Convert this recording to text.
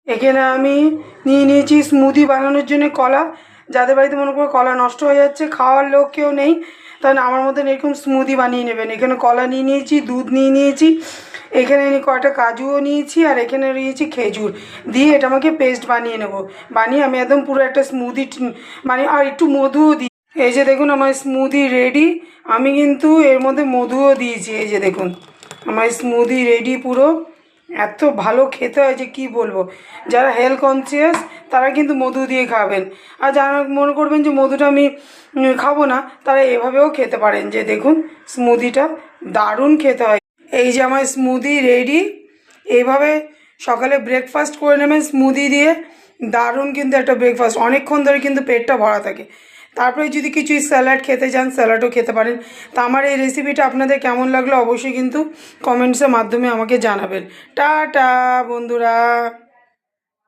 এখানে আমি নিয়ে নিয়েছি স্মুদি বানানোর জন্য কলা। যাদের বাড়িতে মনে করো কলা নষ্ট হয়ে যাচ্ছে, খাওয়ার লোক কেউ নেই, তাহলে আমার মতন এরকম স্মুদি বানিয়ে নেবেন। এখানে কলা নিয়ে নিয়েছি, দুধ নিয়ে নিয়েছি, এখানে কয়েকটা কাজুও নিয়েছি, আর এখানে নিয়েছি খেজুর দিয়ে এটা আমাকে পেস্ট বানিয়ে নেব। বানিয়ে আমি একদম পুরো একটা স্মুদি মানে আর একটু মধুও দিই। এই যে দেখুন আমার স্মুদি রেডি। আমি কিন্তু এর মধ্যে মধুও দিয়েছি। এই যে দেখুন আমার স্মুদি রেডি পুরো। এত ভালো খেতে হয় যে কী বলবো। যারা হেলথ কনসিয়াস তারা কিন্তু মধু দিয়ে খাবেন, আর যারা মনে করবেন যে মধুটা আমি খাবো না, তারা এভাবেও খেতে পারেন। যে দেখুন স্মুদিটা দারুণ খেতে হয়। এই যে আমার স্মুদি রেডি। এইভাবে সকালে ব্রেকফাস্ট করে নেবেন স্মুদি দিয়ে, দারুণ কিন্তু একটা ব্রেকফাস্ট, অনেকক্ষণ ধরে কিন্তু পেটটা ভরা থাকে। তারপরে যদি কিছু স্যালাড খেতে চান স্যালাডও খেতে পারেন। তা আমার এই রেসিপিটা আপনাদের কেমন লাগলো অবশ্যই কিন্তু কমেন্টসের মাধ্যমে আমাকে জানাবেন। টাটা বন্ধুরা।